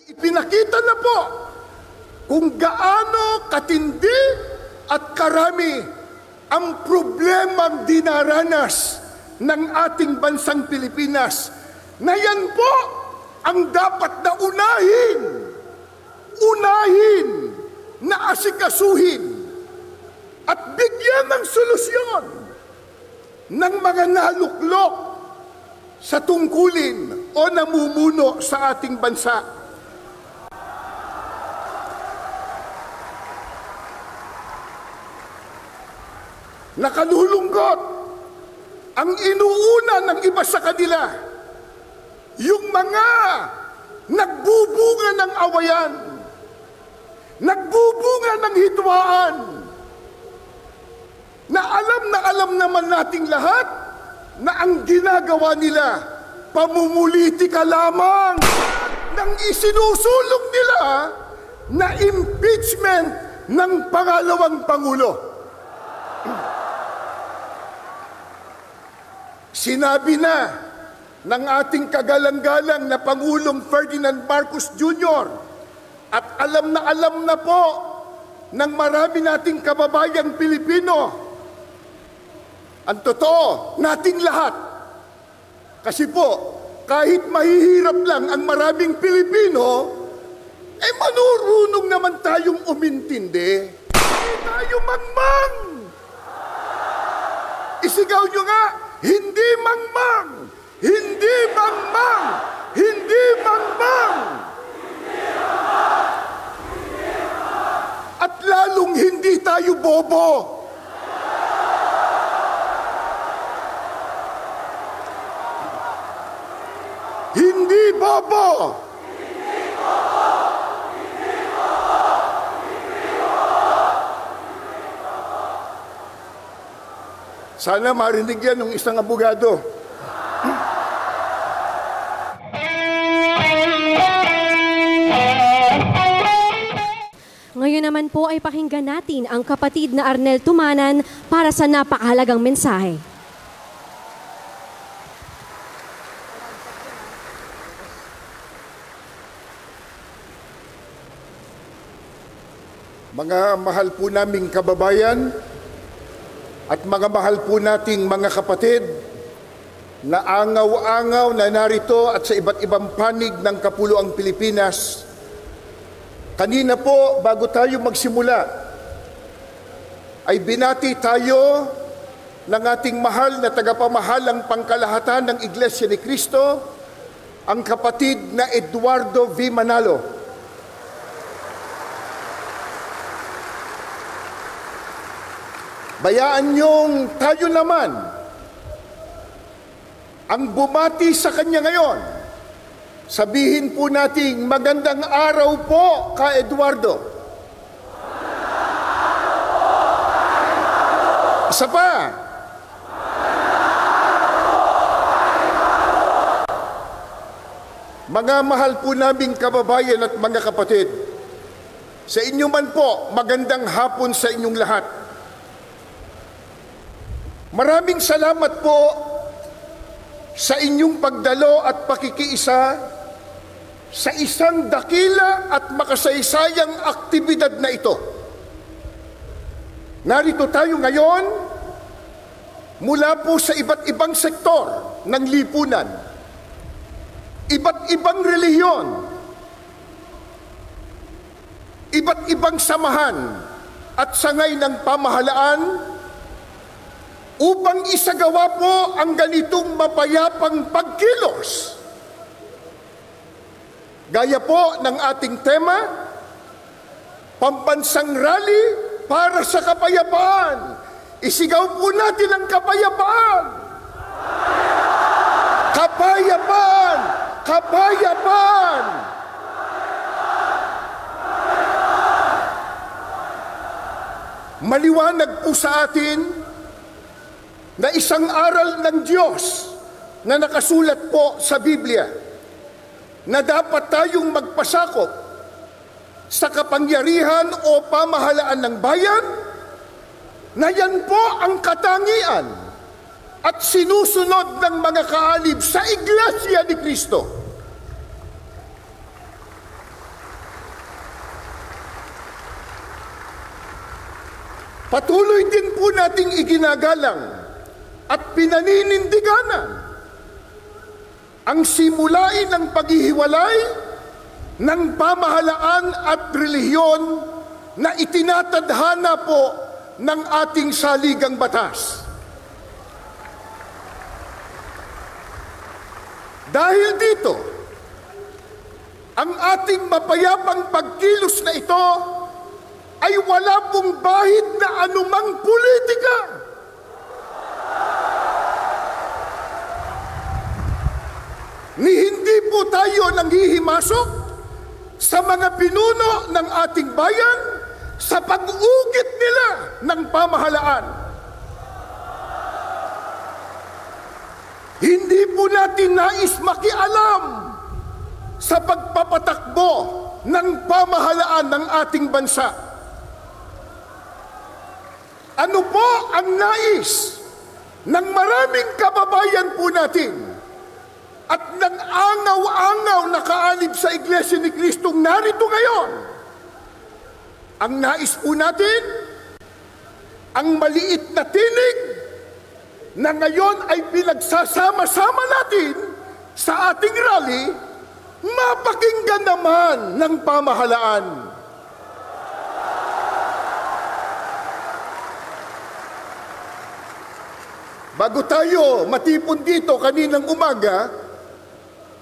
Ipinakita na po kung gaano katindi at karami ang problemang dinaranas ng ating bansang Pilipinas, na yan po ang dapat na unahin na asikasuhin at bigyan ng solusyon ng mga naluklok sa tungkulin o namumuno sa ating bansa. Nakalulungkot ang inuuna ng iba sa kanila, yung mga nagbubunga ng awayan, nagbubunga ng hidwaan, na alam naman nating lahat na ang ginagawa nila, pamumulitika lamang ng isinusulong nila na impeachment ng pangalawang Pangulo. Sinabi na ng ating kagalang-galang na Pangulong Ferdinand Marcos Jr. at alam na po ng marami nating kababayang Pilipino, ang totoo nating lahat. Kasi po, kahit mahihirap lang ang maraming Pilipino, manurunong naman tayong umintindi. Hindi tayo mangmang. Isigaw nyo nga, hindi mangmang! Hindi mangmang! Hindi mangmang! At lalong hindi tayo bobo. Hindi bobo! Sana marinig yan ng isang abogado. Ngayon naman po ay pakinggan natin ang kapatid na Arnel Tumanan para sa napakahalagang mensahe. Mga mahal po naming kababayan, at mga mahal po nating mga kapatid na angaw-angaw na narito at sa iba't ibang panig ng Kapuluang Pilipinas, kanina po bago tayo magsimula ay binati tayo ng ating mahal na tagapamahalang pangkalahatan ng Iglesia ni Cristo, ang kapatid na Eduardo V. Manalo. Bayaan niyong tayo naman ang bumati sa kanya ngayon. Sabihin po nating magandang araw po ka Eduardo. Isa pa. Mga mahal po naming kababayan at mga kapatid, sa inyo man po, magandang hapon sa inyong lahat. Maraming salamat po sa inyong pagdalo at pakikiisa sa isang dakila at makasaysayang aktibidad na ito. Narito tayo ngayon mula po sa iba't ibang sektor ng lipunan, iba't ibang relihiyon, iba't ibang samahan at sangay ng pamahalaan upang isagawa po ang ganitong mapayapang pagkilos. Gaya po ng ating tema, pambansang rally para sa kapayapaan. Isigaw po natin ang kapayapaan. Kapayapaan! Kapayapaan! Maliwanag po sa atin na isang aral ng Diyos na nakasulat po sa Biblia na dapat tayong magpasakop sa kapangyarihan o pamahalaan ng bayan, na yan po ang katangian at sinusunod ng mga kaalib sa Iglesia ni Cristo. Patuloy din po nating iginagalang at pinaninindiganan ang simulain ng paghihiwalay ng pamahalaan at relihiyon na itinatadhana po ng ating saligang batas. Dahil dito, ang ating mapayapang pagkilos na ito ay wala pong bahid na anumang politika. Ni hindi po tayo nanghihimasok sa mga pinuno ng ating bayan sa pag-ugit nila ng pamahalaan. Hindi po natin nais makialam sa pagpapatakbo ng pamahalaan ng ating bansa. Ano po ang nais ng maraming kababayan po natin at ng angaw-angaw na kaalib sa Iglesia ni Kristong narito ngayon? Ang nais po natin, ang maliit na tinig na ngayon ay pinagsasama-sama natin sa ating rally, mapakinggan naman ng pamahalaan. Bago tayo matipon dito kaninang umaga,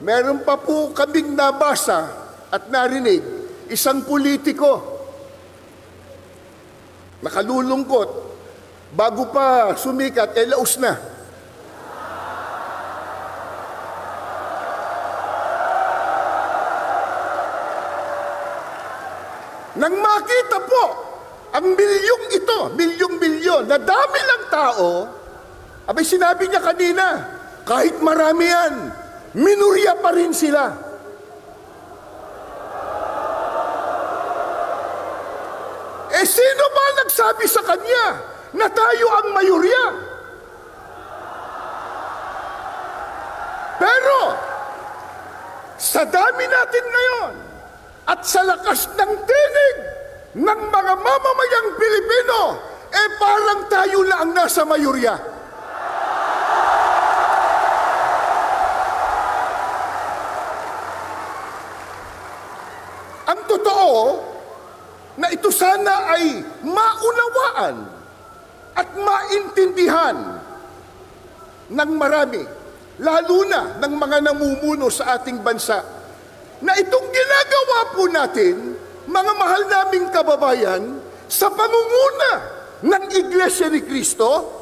meron pa po kaming nabasa at narinig, isang politiko, nakalulungkot, bago pa sumikat, laos na. Nang makita po ang milyong ito, milyong-milyon, na dami ng tao, abay sinabi niya kanina, kahit marami yan, minurya pa rin sila. Sino ba nagsabi sa kanya na tayo ang mayurya? Pero, sa dami natin ngayon, at sa lakas ng tinig ng mga mamamayang Pilipino, parang tayo na ang nasa mayurya. Ang totoo, na ito sana ay maunawaan at maintindihan ng marami, lalo na ng mga namumuno sa ating bansa, na itong ginagawa po natin, mga mahal naming kababayan, sa pangunguna ng Iglesia ni Cristo,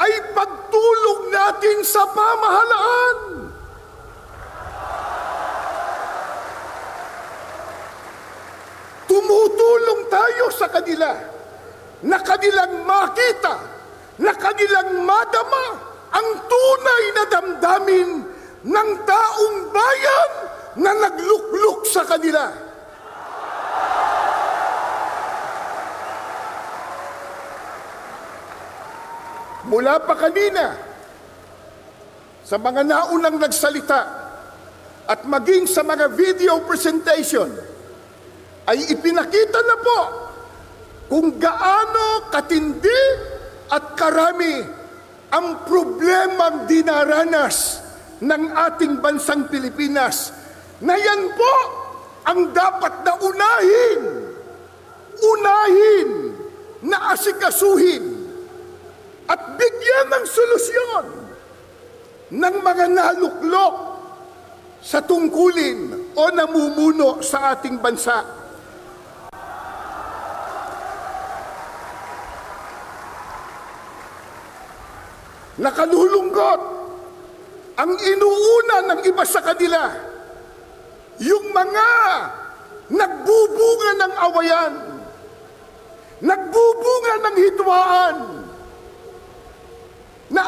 ay pagtulong natin sa pamahalaan. Tumutulong tayo sa kanila na kanilang makita, na kanilang madama ang tunay na damdamin ng taong bayan na naglukluk sa kanila. Mula pa kanina, sa mga naunang nagsalita at maging sa mga video presentation, ay ipinakita na po kung gaano katindi at karami ang problemang dinaranas ng ating bansang Pilipinas, na yan po ang dapat na unahin na asikasuhin at bigyan ng solusyon ng mga naluklok sa tungkulin o namumuno sa ating bansa. Nakalulungkot ang inuuna ng iba sa kanila, yung mga nagbubunga ng awayan, nagbubunga ng hidwaan, na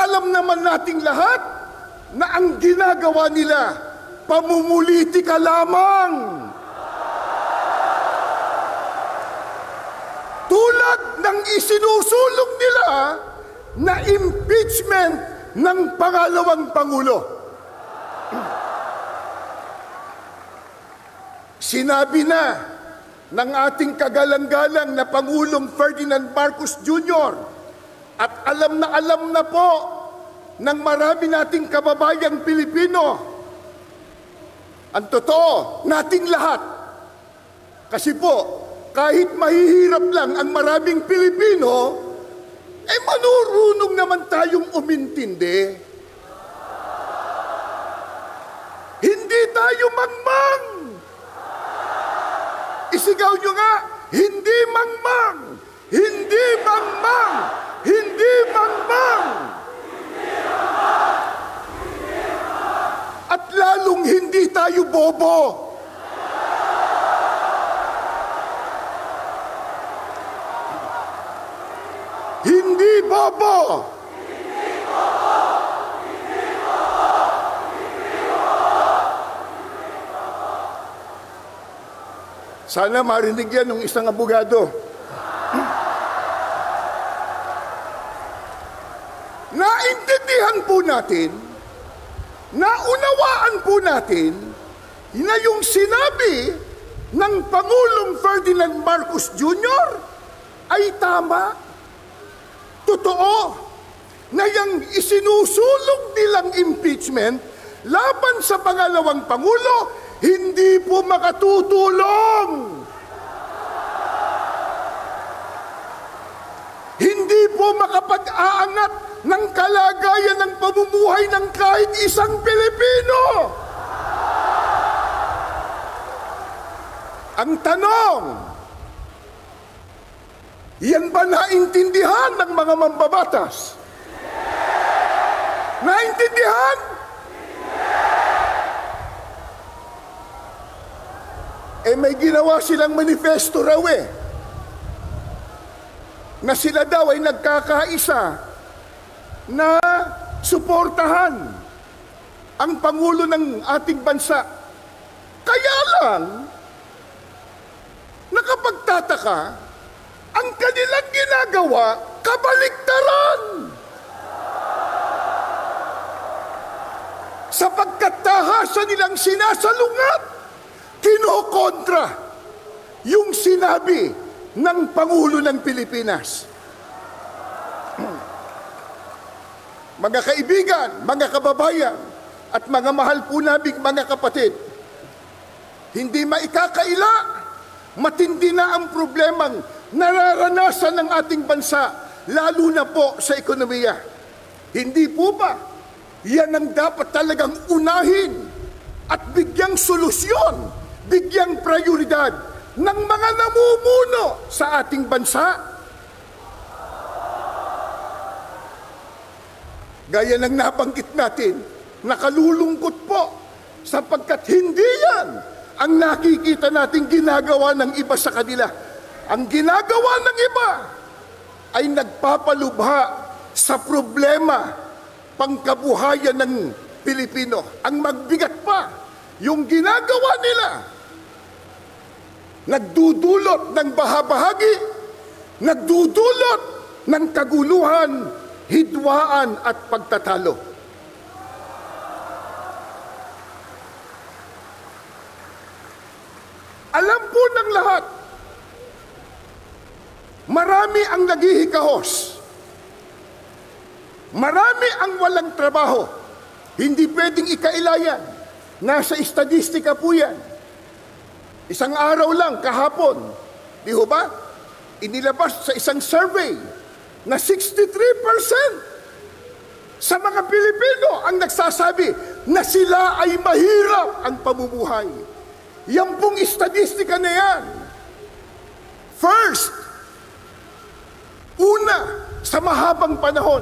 alam naman nating lahat na ang ginagawa nila, pamumulitika lamang. Tulad ng isinusulong nila na impeachment ng pangalawang Pangulo. Sinabi na ng ating kagalang-galang na Pangulong Ferdinand Marcos Jr. At alam na po ng marami nating kababayang Pilipino ang totoo nating lahat. Kasi po, kahit mahihirap lang ang maraming Pilipino, manurunong naman tayong umintindi. Hindi tayo mangmang. Isigaw nyo nga, hindi mangmang, hindi mangmang, hindi mangmang. At lalong hindi tayo bobo. Hindi bobo. Sana marinig yan ng isang abogado. Naintindihan po natin, naunawaan po natin na yung sinabi ng Pangulong Ferdinand Marcos Jr. ay tama. Totoo na yung isinusulong nilang impeachment laban sa pangalawang Pangulo hindi po makatutulong. Hindi po makapag-aangat ng kalagayan ng pamumuhay ng kahit isang Pilipino. Ang tanong, yan ba naintindihan ng mga mambabatas? Naintindihan? May ginawa silang manifesto raw na sila daw ay nagkakaisa na suportahan ang Pangulo ng ating bansa. Kaya lang, nakapagtataka, ang kanilang ginagawa, kabaliktaran. Sapagkat tahasan nilang sinasalungat, kinokontra yung sinabi ng Pangulo ng Pilipinas. Mga kaibigan, mga kababayan, at mga mahal po naming mga kapatid, hindi maikakaila, matindi na ang problemang nararanasan ng ating bansa, lalo na po sa ekonomiya. Hindi po ba yan ang dapat talagang unahin at bigyang solusyon, bigyang prioridad ng mga namumuno sa ating bansa? Gaya ng nabanggit natin, nakalulungkot po sapagkat hindi yan ang nakikita nating ginagawa ng iba sa kanila. Ang ginagawa ng iba ay nagpapalubha sa problema pangkabuhayan ng Pilipino. Ang magbigat pa, yung ginagawa nila, nagdudulot ng bahabahagi, nagdudulot ng kaguluhan, hidwaan at pagtatalo. Alam po ng lahat, marami ang naghihikahos. Marami ang walang trabaho. Hindi pwedeng ikailayan. Nasa estadistika po yan. Isang araw lang, kahapon, di ho ba? Inilabas sa isang survey na 63% sa mga Pilipino ang nagsasabi na sila ay mahirap ang pamumuhay. Yan pong estadistika na yan. First, una, sa mahabang panahon,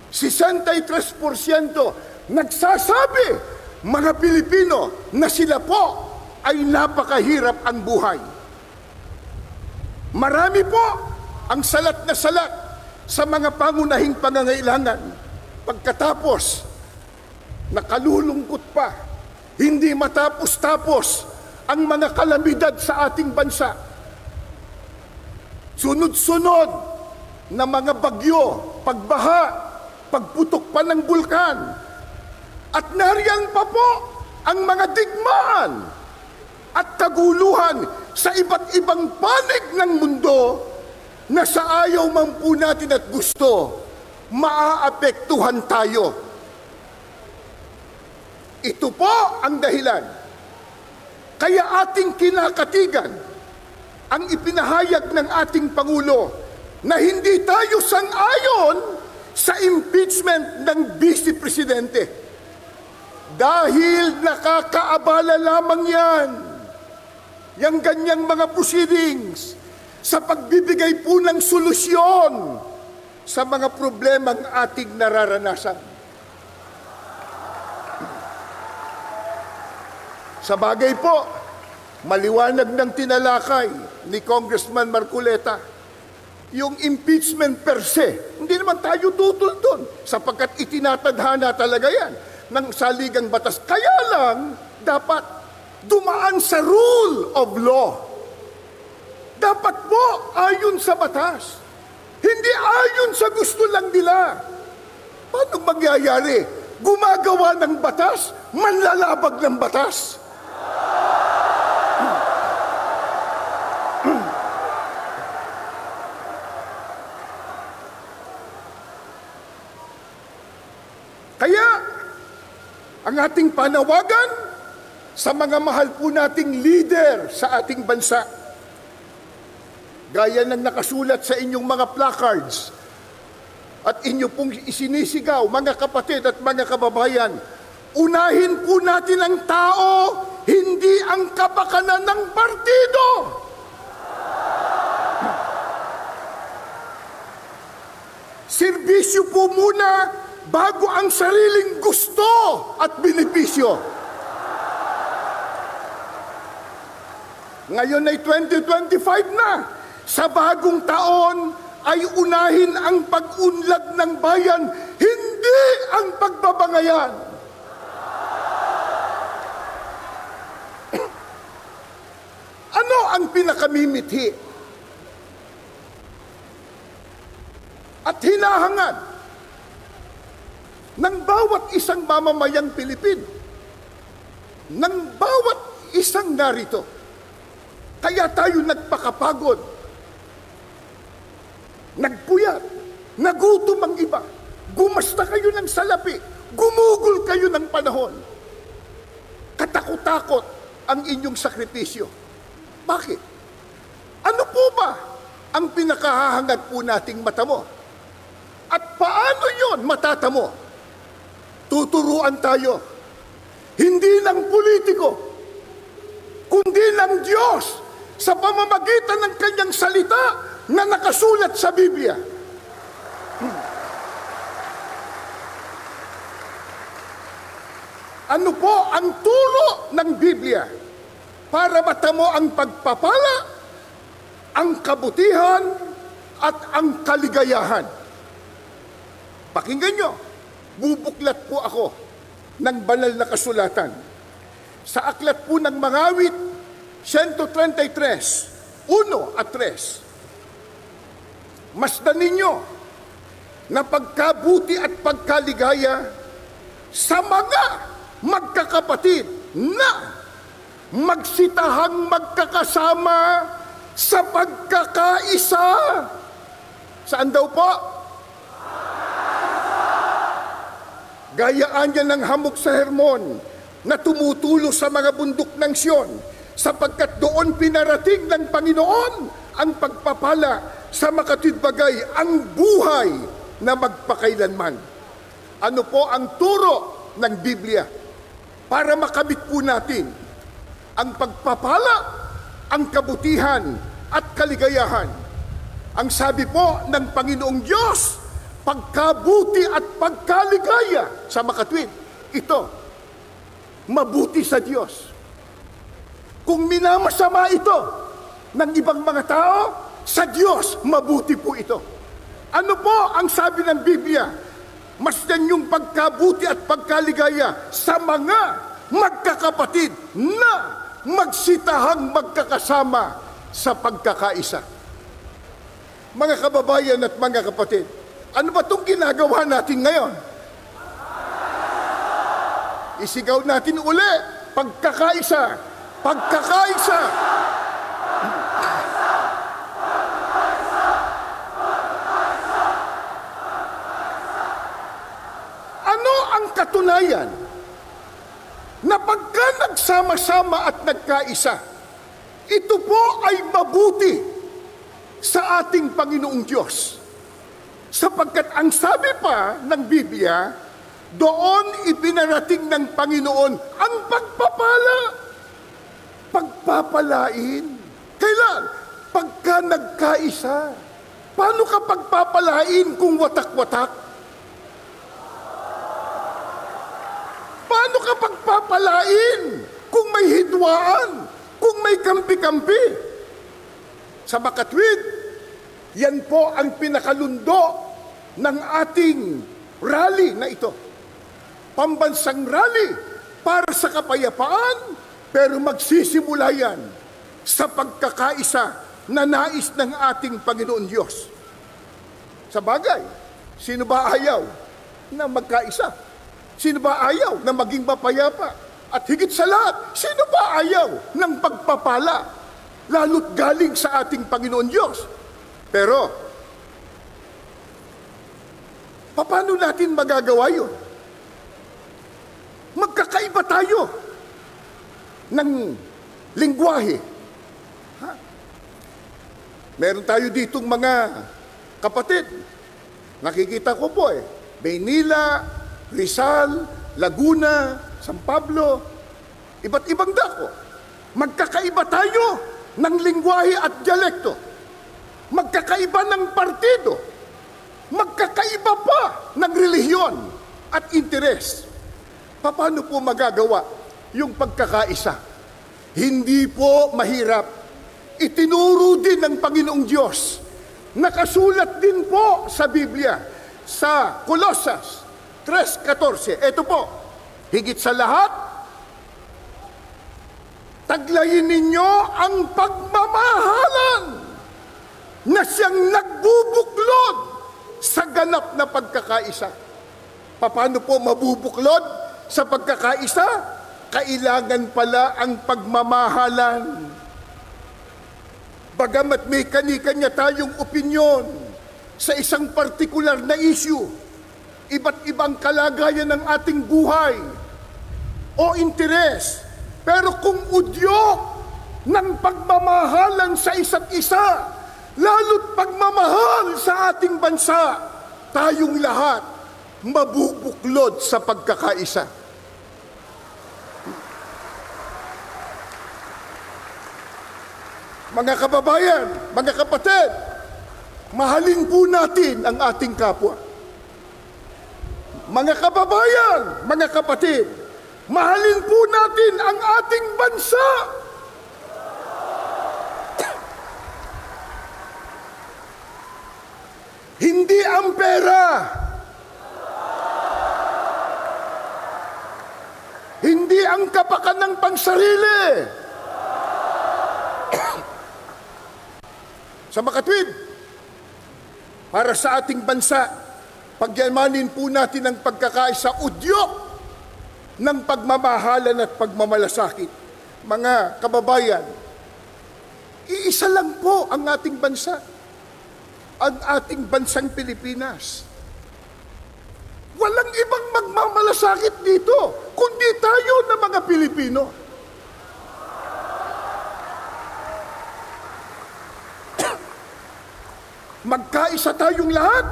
63% nagsasabi, mga Pilipino, na sila po ay napakahirap ang buhay. Marami po ang salat na salat sa mga pangunahing pangangailangan. Pagkatapos, nakalulungkot pa, hindi matapos-tapos ang mga kalamidad sa ating bansa. Sunod-sunod na mga bagyo, pagbaha, pagputok pa ng bulkan, at nariyan pa po ang mga digmaan at kaguluhan sa iba't ibang panig ng mundo na sa ayaw man po natin at gusto, maaapektuhan tayo. Ito po ang dahilan. Kaya ating kinakatigan ang ipinahayag ng ating Pangulo na hindi tayo sang-ayon sa impeachment ng Vice Presidente. Dahil nakakaabala lamang yan, yung ganyang mga proceedings, sa pagbibigay po ng solusyon sa mga problemang ating nararanasan. Sa bagay po, maliwanag ng tinalakay ni Congressman Marcoleta, yung impeachment per se, hindi naman tayo tutol doon sapagkat itinatadhana talaga yan ng saligang batas. Kaya lang, dapat dumaan sa rule of law. Dapat po ayon sa batas. Hindi ayon sa gusto lang nila. Paano mangyayari? Gumagawa ng batas, manlalabag ng batas. Kaya, ang ating panawagan sa mga mahal po nating leader sa ating bansa, gaya ng nakasulat sa inyong mga placards at inyo pong isinisigaw, mga kapatid at mga kababayan, unahin po natin ang tao, hindi ang kapakanan ng partido. Serbisyo po muna bago ang sariling gusto at benepisyo. Ngayon ay 2025 na. Sa bagong taon ay unahin ang pag-unlad ng bayan, hindi ang pagbabangayan. Ano ang pinakamimithi at hinahangad ng bawat isang mamamayang Pilipino, ng bawat isang narito? Kaya tayo nagpakapagod, nagpuyat, nagutom ang iba, gumasta kayo ng salapi, gumugol kayo ng panahon. Katakot-takot ang inyong sakripisyo. Bakit? Ano po ba ang pinakahahangad po nating matamo? At paano yon matatamo? Tuturuan tayo, hindi ng politiko, kundi ng Diyos sa pamamagitan ng kanyang salita na nakasulat sa Biblia. Ano po ang turo ng Biblia para matamo ang pagpapala, ang kabutihan, at ang kaligayahan? Pakinggan nyo, bubuklat po ako ng banal na kasulatan. Sa aklat po ng Mangawit, 133, 1 at 3. Masdan ninyo na pagkabuti at pagkaligaya sa mga magkakapatid na magsitahang magkakasama sa pagkakaisa. Saan daw po? Gayaan niya ng hamog sa Hermon na tumutulo sa mga bundok ng Sion, sapagkat doon pinarating ng Panginoon ang pagpapala sa makatwidbagay, ang buhay na magpakailanman. Ano po ang turo ng Biblia para makamit po natin ang pagpapala, ang kabutihan at kaligayahan? Ang sabi po ng Panginoong Diyos, pagkabuti at pagkaligaya sa makatwid, ito, mabuti sa Diyos. Kung minamasama ito ng ibang mga tao, sa Diyos, mabuti po ito. Ano po ang sabi ng Biblia? Masdan yung pagkabuti at pagkaligaya sa mga magkakapatid na magsitahang magkakasama sa pagkakaisa. Mga kababayan at mga kapatid, ano ba itong ginagawa natin ngayon? Isigaw natin uli, pagkakaisa. pagkakaisa. Ano ang katunayan na pagka nagsama-sama at nagkaisa, ito po ay mabuti sa ating Panginoong Diyos? Sapagkat ang sabi pa ng Biblia, doon ipinarating ng Panginoon ang pagpapala. Pagpapalain. Kailan? Pagka nagkaisa. Paano ka pagpapalain kung watak-watak? Paano ka pagpapalain kung may hidwaan? Kung may kampi-kampi? Sa makatwid, yan po ang pinakalundo ng ating rally na ito. Pambansang rally para sa kapayapaan, pero magsisimula yan sa pagkakaisa na nais ng ating Panginoon Diyos. Sa bagay, sino ba ayaw na magkaisa? Sino ba ayaw na maging mapayapa? At higit sa lahat, sino ba ayaw ng pagpapala? Lalo't galing sa ating Panginoon Diyos. Pero, paano natin magagawa yun? Magkakaiba tayo ng lingwahe. Meron tayo ditong mga kapatid. Nakikita ko po Maynila, Rizal, Laguna, San Pablo, iba't ibang dako. Magkakaiba tayo ng lingwahe at dialekto. Magkakaiba ng partido. Magkakaiba pa ng relihiyon at interes. Paano po magagawa yung pagkakaisa? Hindi po mahirap. Itinuro din ng Panginoong Diyos. Nakasulat din po sa Biblia, sa Colosas 3:14. Ito po, higit sa lahat, taglayin ninyo ang pagmamahalan na siyang nagbubuklod sa ganap na pagkakaisa. Paano po mabubuklod sa pagkakaisa? Kailangan pala ang pagmamahalan. Bagamat may kani-kanya tayong opinyon sa isang partikular na issue, iba't ibang kalagayan ng ating buhay o interes, pero kung udyok ng pagmamahalan sa isa't isa, lalo't pagmamahal sa ating bansa, tayong lahat mabubuklod sa pagkakaisa. Mga kababayan, mga kapatid, mahalin po natin ang ating kapwa. Mga kababayan, mga kapatid, mahalin po natin ang ating bansa. Hindi ang pera, hindi ang kapakanang pansarili. Sa makatwid, para sa ating bansa, pagyamanin po natin ang pagkakaisa, udyok ng pagmamahalan at pagmamalasakit. Mga kababayan, iisa lang po ang ating bansa, ang ating bansang Pilipinas. Walang ibang magmamalasakit dito, kundi tayo na mga Pilipino. Magkaisa tayong lahat,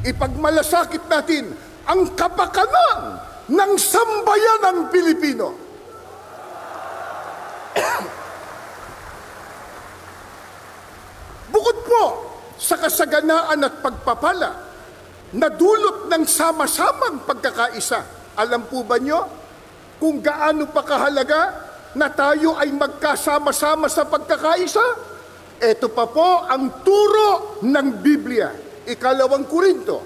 ipagmalasakit natin ang kapakanan ng sambayanang Pilipino. Bukod po sa kasaganaan at pagpapala na dulot ng sama-samang pagkakaisa, alam po ba nyo kung gaano pa kahalaga na tayo ay magkasama-sama sa pagkakaisa? Ito pa po ang turo ng Biblia. 2 Korinto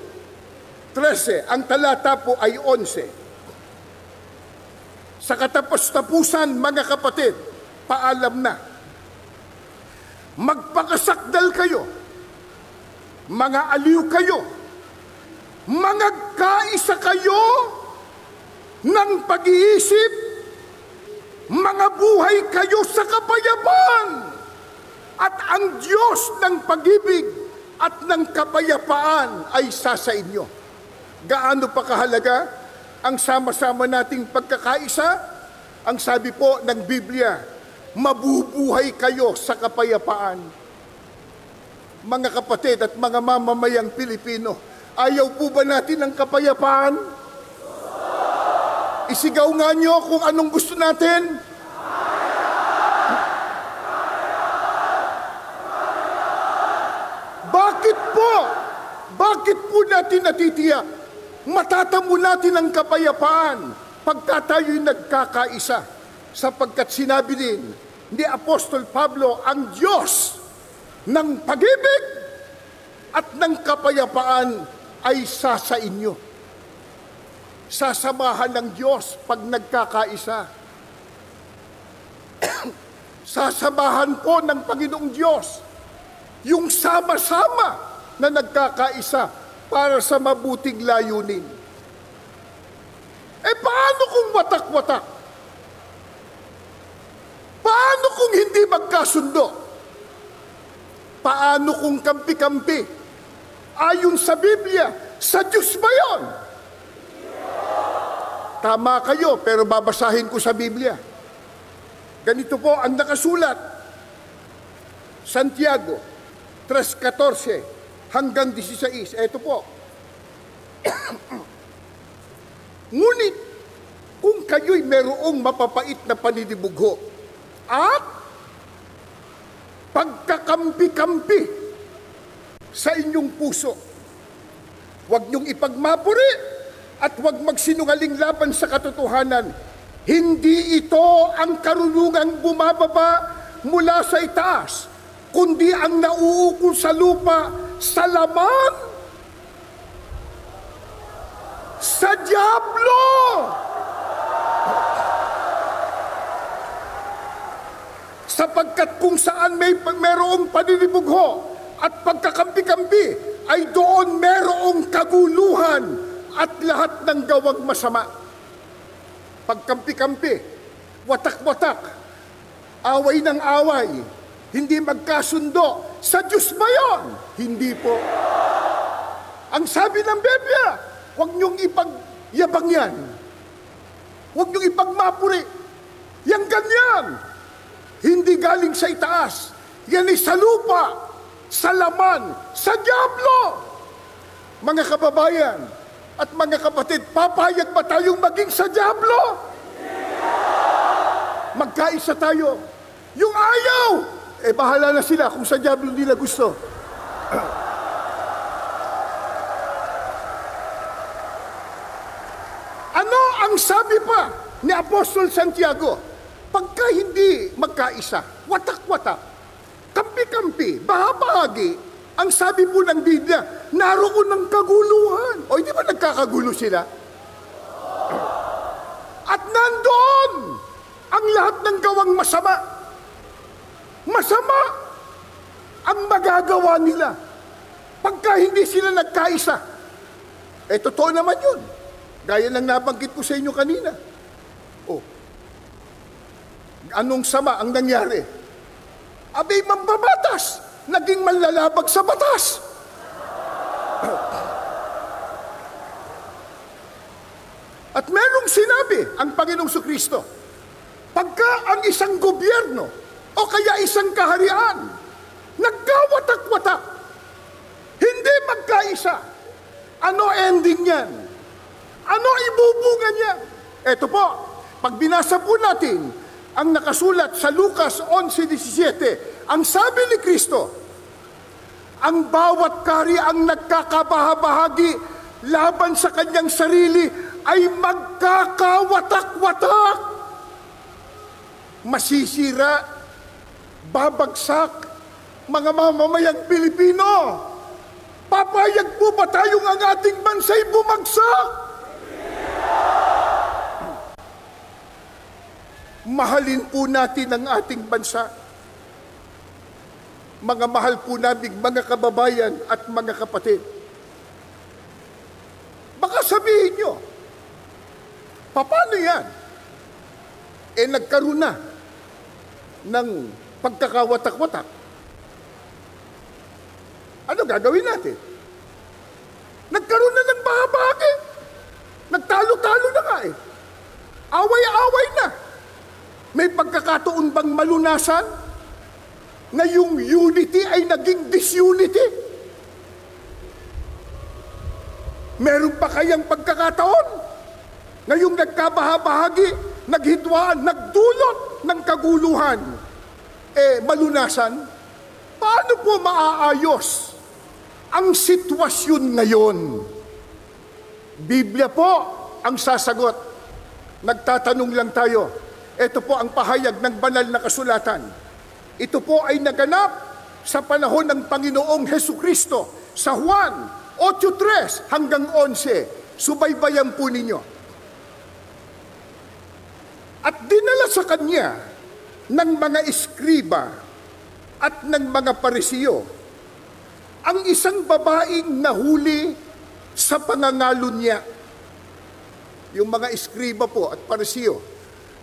13, ang talata po ay 11. Sa katapos-tapusan, mga kapatid, paalam na. Magpakasakdal kayo, mga aliw kayo, mga kaisa kayo ng pag-iisip mangabuhay kayo sa kapayapaan. At ang Diyos ng pag-ibig at ng kapayapaan ay sa inyo. Gaano pa kahalaga ang sama-sama nating pagkakaisa? Ang sabi po ng Biblia, mabubuhay kayo sa kapayapaan. Mga kapatid at mga mamamayang Pilipino, ayaw po ba natin ng kapayapaan? Isigaw nga nyo kung anong gusto natin. Bakit po natin natitiyak? Matatamo natin ang kapayapaan pagka tayo'y nagkakaisa. Sapagkat sinabi din ni Apostol Pablo, ang Diyos ng pag-ibig at ng kapayapaan ay sa inyo. Sasamahan ng Diyos pag nagkakaisa. Sasamahan po ng Panginoong Diyos yung sama-sama na nagkakaisa para sa mabuting layunin. Paano kung watak-watak? Paano kung hindi magkasundo? Paano kung kampi-kampi? Ayon sa Biblia, sa Diyos ba yun? Tama kayo, pero babasahin ko sa Biblia. Ganito po ang nakasulat. Santiago 3:14 hanggang 16. Ito po. Ngunit, kung kayo'y merong mapapait na paninibugho at pagkakampi-kampi sa inyong puso, huwag niyong ipagmapuri at huwag magsinungaling laban sa katotohanan. Hindi ito ang karunungang bumababa mula sa itaas, kundi ang nauukol sa lupa, sa laman, sa dyablo. Sapagkat kung saan mayroong paninibugho at pagkakampi-kampi, ay doon mayroong kaguluhan at lahat ng gawang masama. Pagkampi-kampi, watak-watak, away ng away, hindi magkasundo. Sa Diyos ba yun? Hindi po. Ang sabi ng Biblia, huwag niyong ipagyabang yan. Huwag niyong ipagmapuri. Yang ganyan. Hindi galing sa itaas. Yan ay sa lupa, sa laman, sa dyablo. Mga kababayan at mga kapatid, papayag ba tayong maging sa dyablo? Magkaisa tayo. Yung ayaw, bahala na sila kung sa dyablo nila gusto. Ano ang sabi pa ni Apostol Santiago? Pagka hindi magkaisa, watak-watak, kampi-kampi, bahagi, ang sabi po ng Biblia, naroon ng kaguluhan. O hindi ba nagkakagulo sila? At nandoon ang lahat ng gawang masama. Masama ang magagawa nila pagka hindi sila nagkaisa. Totoo naman yun. Gaya ng nabanggit ko sa inyo kanina. Anong sama ang nangyari? Abay, mambabatas, naging manlalabag sa batas. At merong sinabi ang Panginoong Kristo, pagka ang isang gobyerno o kaya isang kaharian nagkawatak-watak, hindi magkaisa, ano ending niyan? Ano ibubunga niya? Ito po, pag binasa po natin ang nakasulat sa Lucas 11:17, ang sabi ni Kristo, ang bawat kahariang nagkakabahabahagi laban sa kanyang sarili ay magkakawatak-watak. Masisira, babagsak, mga mamamayang Pilipino. Papayag po ba tayong ang ating bansa'y bumagsak? Mahalin po natin ang ating bansa. Mga mahal po namin, mga kababayan at mga kapatid. Baka sabihin nyo, paano yan? nagkaroon na ng pagkakawatak-watak. Ano gagawin natin? Nagkaroon na ng bahagi. Nagtalo-talo na nga eh. Away-away na. May pagkakataon bang malunasan na yung unity ay naging disunity? Meron pa kayang pagkakataon ngayong nagkabahabahagi, naghidwaan, nagdulot ng kaguluhan, malunasan? Paano po maaayos ang sitwasyon ngayon? Biblia po ang sasagot. Nagtatanong lang tayo. Ito po ang pahayag ng banal na kasulatan. Ito po ay naganap sa panahon ng Panginoong Hesukristo sa Juan 8:3 hanggang 11. Subaybayan po ninyo. At dinala sa kanya ng mga eskriba at ng mga parisiyo ang isang babaeng nahuli sa pangangalo niya. Yung mga eskriba po at parisiyo,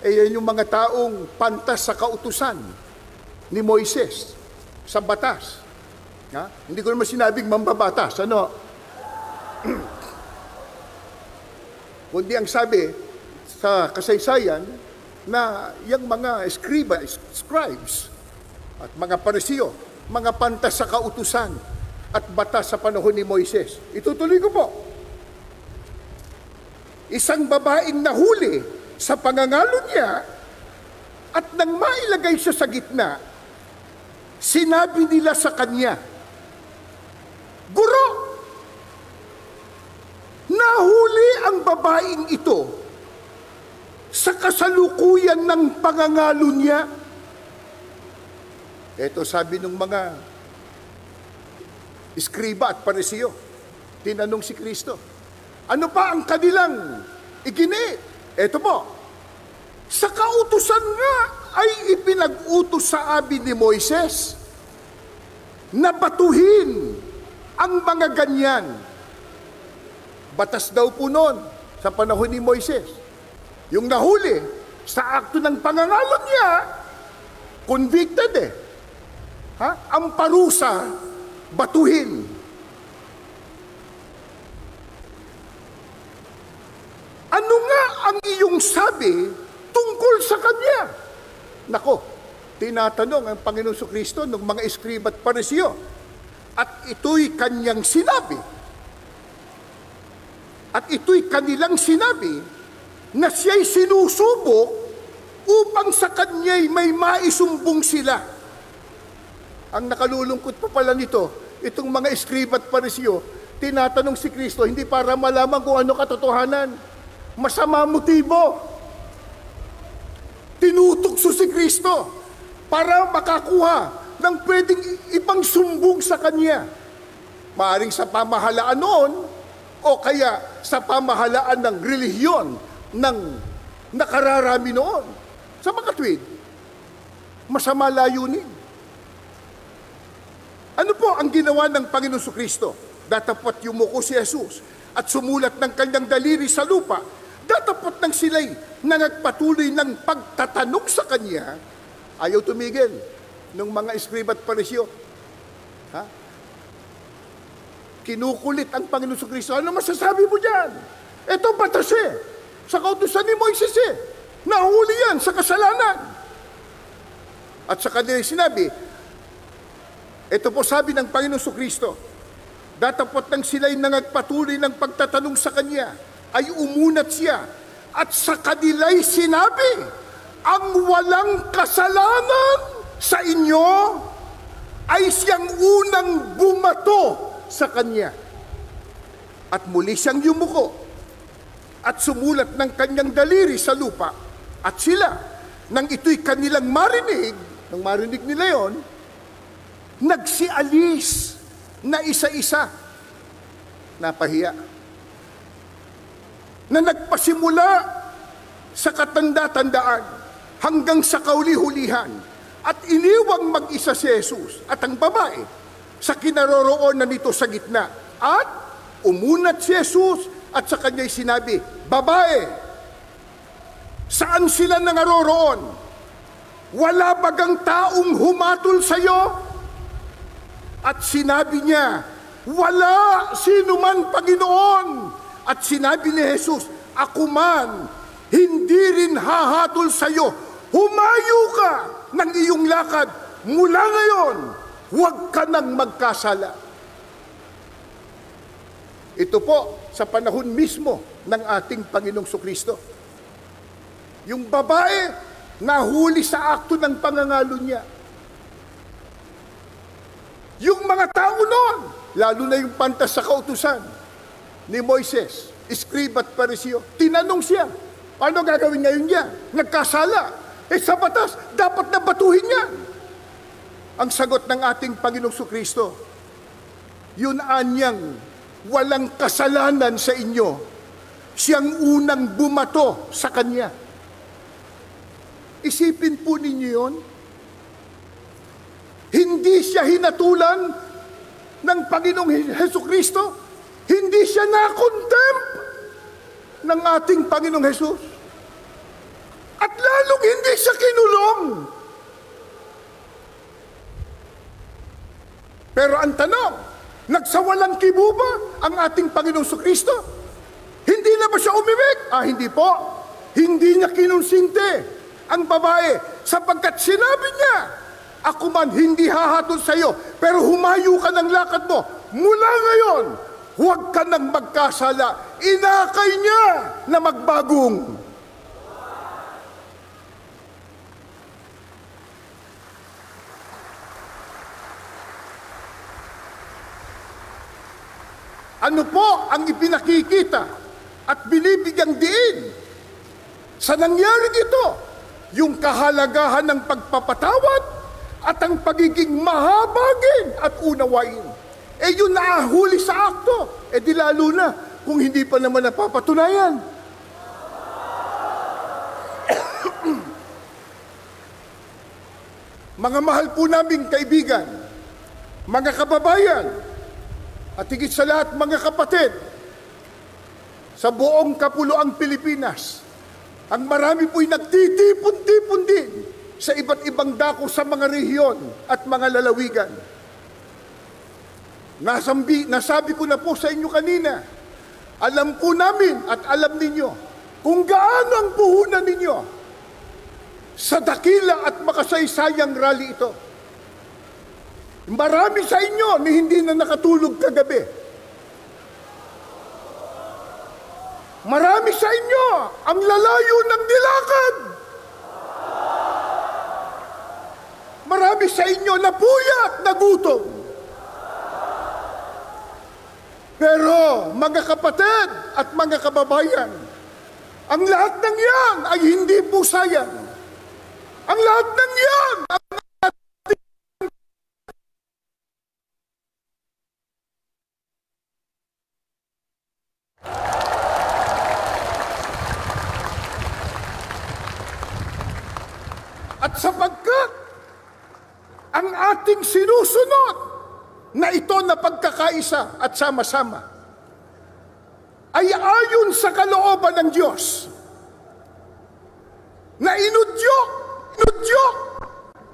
yan yung mga taong pantas sa kautusan ni Moises sa batas. Hindi ko naman sinabing mambabatas, ano? Kundi ang sabi sa kasaysayan na yung mga scribes at mga parisiyo, mga pantas sa kautusan at batas sa panahon ni Moises. Itutuloy ko po. Isang babaeng nahuli sa pangangalo niya at nang mailagay siya sa gitna, sinabi nila sa kanya, "Guro, nahuli ang babaeng ito sa kasalukuyan ng pangangalo niya." Ito sabi ng mga iskriba at parisiyo. Tinanong si Kristo, ano pa ang kanilang igini? Ito po, sa kautusan nga ay ipinag-utos sa amin ni Moises na batuhin ang mga ganyan. Batas daw po noon sa panahon ni Moises. Yung nahuli sa akto ng pangangalo niya, convicted Ang parusa, batuhin. Ano nga ang iyong sabi tungkol sa kanya? Nako, tinatanong ang Panginoon Kristo ng mga eskriba at parisiyo. At ito'y kanyang sinabi. At ito'y kanilang sinabi na siya'y sinusubok upang sa kanya'y may maisumbong sila. Ang nakalulungkot pa pala nito, itong mga eskriba at parisiyo, tinatanong si Kristo, hindi para malaman kung ano katotohanan. Masama motibo. Tinutugso si Kristo para makakuha ng pwedeng ibang sumbong sa kanya. Maaring sa pamahalaan noon, o kaya sa pamahalaan ng relihiyon ng nakararami noon. Sa mga tuwid, masama layunin. Ano po ang ginawa ng Panginoon Kristo? Datapot yumuko si Jesus at sumulat ng kanyang daliri sa lupa. Datapot ng sila'y nangagpatuloy ng pagtatanong sa kanya, ayaw tumigil ng mga eskriba at parisiyo. Kinukulit ang Panginoon Kristo. Ano masasabi mo dyan? Ito batas sa kautusan ni Moises Nahuli yan sa kasalanan. At sa kanila sinabi, ito po sabi ng Panginoon Kristo, datapot ng sila'y nangagpatuloy ng pagtatanong sa kanya, ay umunat siya, at sa kanila'y sinabi, ang walang kasalanan sa inyo ay siyang unang bumato sa kanya. At muli siyang yumuko at sumulat ng kanyang daliri sa lupa. At sila, nang ito'y kanilang marinig, nang marinig nila yon, nagsialis na isa-isa. Napahiya. Na nagpasimula sa katanda-tandaan hanggang sa kauli-hulihan at iniwang mag-isa si Jesus at ang babae sa kinaroroonan nito sa gitna. At umunat si Jesus at sa kanya'y sinabi, babae, Saan sila nangaroroon? Wala bagang taong humatol sa iyo? At sinabi niya, wala sino man, Panginoon. At sinabi ni Jesus, ako man, hindi rin hahatol sa iyo. Humayo ka ng iyong lakad. Mula ngayon, huwag ka nang magkasala. Ito po sa panahon mismo ng ating Panginoong Kristo. Yung babae, nahuli sa akto ng pangangalo niya. Yung mga tao noon, lalo na yung pantas sa kautusan ni Moises, Escriba at Pariseo, tinanong siya, paano gagawin ngayon niya? Nagkasala. Sa batas, dapat na batuhin niya. Ang sagot ng ating Panginoong Kristo, yun anyang walang kasalanan sa inyo, siyang unang bumato sa kanya. Isipin po ninyo yun. Hindi siya hinatulan ng Panginoong Hesukristo. Hindi siya na-contempt ng ating Panginoong Jesus. At lalong hindi siya kinulong. Pero ang tanong, nagsawalang kibo ba ang ating Panginoong Kristo? Hindi na ba siya umimik? Hindi po. Hindi niya kinonsinte ang babae sapagkat sinabi niya, ako man hindi hahatol sa iyo, pero humayo ka ng lakad mo. Mula ngayon, huwag ka nang magkasala. Inakay niya na magbagong. Ano po ang ipinakikita at binibigyang diin sa nangyari dito? Yung kahalagahan ng pagpapatawad at ang pagiging mahabagin at unawain. Yun naahuli sa akto. Di lalo na kung hindi pa naman napapatunayan. Mga mahal po naming kaibigan, mga kababayan, at higit sa lahat mga kapatid, sa buong kapuluang Pilipinas, ang marami po'y nagtitipon-tipon din sa iba't ibang dako sa mga rehiyon at mga lalawigan. Nasabi ko na po sa inyo kanina, alam po namin at alam ninyo kung gaano ang puhunan ninyo sa dakila at makasaysayang rally ito. Marami sa inyo na hindi na nakatulog kagabi. Marami sa inyo ang lalayo ng nilakad. Marami sa inyo napuyat, nagutom. Pero mga kapatid at mga kababayan, ang lahat ng yan ay hindi po sayang. Ang lahat ng yan at sapagkat ang ating sinusunod na ito na pagkakaisa at sama-sama ay ayon sa kalooban ng Diyos na inudyok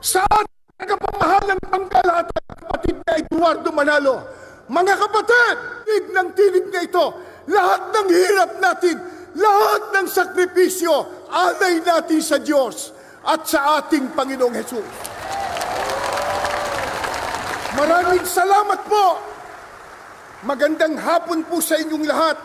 sa ating kapamahalang pangkalahatan, kapatid na Eduardo Manalo. Mga kapatid, tinig na ito, lahat ng hirap natin, lahat ng sakripisyo, alay natin sa Diyos at sa ating Panginoong Jesus. Maraming salamat po. Magandang hapon po sa inyong lahat.